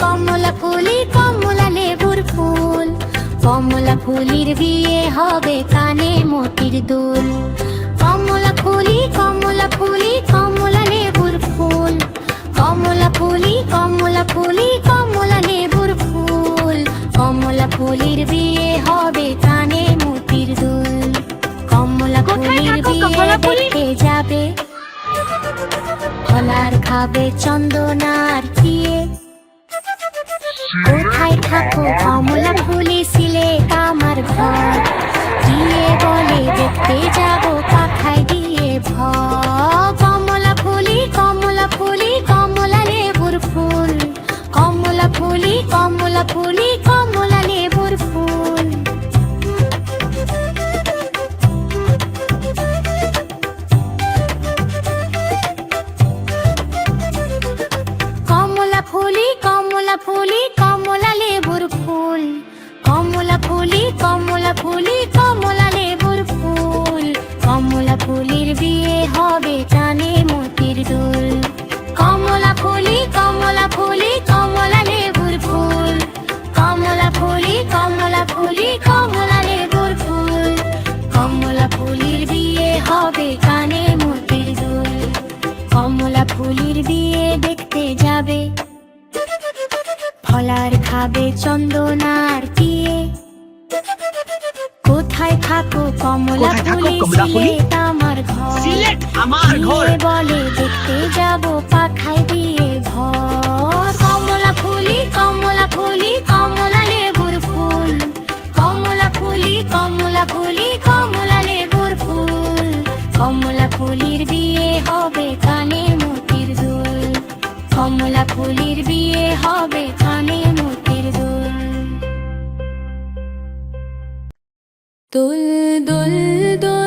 কমলা ফুলি কমলা লেবুর ফুল। কমলা ফুলির বিয়ে হবে কানে মোতির দুল। কমলা ফুলি কমলা ফুলি কমলা লেবুর ফুল। কমলা ফুলি কমলা ফুলি কমলা লেবুর ফুল। কমলা ফুলির বিয়ে হবে কানে মোতির দুল। কমলা ফুলির বিয়ে দেখতে যাবে, ফলার খাবে চন্দনার দিয়ে। কোথায় থাকো কমলা ফুলি সিলেট আমার ঘর। গিয়ে বলে দেখতে যাবো পাখায় দিয়ে ভর। কমলা ফুলি কমলা ফুলি কমলা লেবুর ফুল। কমলা ফুলি কমলা ফুলি কমলা লেবুর ফুল। কমলা ফুলি কমলা ফুলি কমলা লেবুর ফুল। কমলা ফুলি কমলা ফুলি কমলা লেবুর ফুল। কমলা ফুলির বিয়ে হবে কানে মোতির দুল। কমলা ফুলি কমলা ফুলি কমলা লেবুর ফুল। কমলা ফুলি কমলা ফুলি কমলা লেবুর ফুল। কমলা ফুলির বিয়ে হবে কানে মোতির দুল। কমলা ফুলির বিয়ে দেখতে যাবে, ফলার খাবে চন্দনার দিয়ে। কোথায় থাকো কমলা ফুলি সিলেট আমার ঘর। গিয়ে বলে দেখতে যাবো পাখায় দিয়ে ভর। কমলা ফুলি কমলা ফুলি কমলা লেবুর ফুল। কমলা ফুলি কমলা ফুলি কমলা লেবুর ফুল। কমলা ফুলির বিয়ে হবে কানে মোতির দুল। কমলা ফুলির বিয়ে হবে কানে মোতির দুল। দুল দুল দুল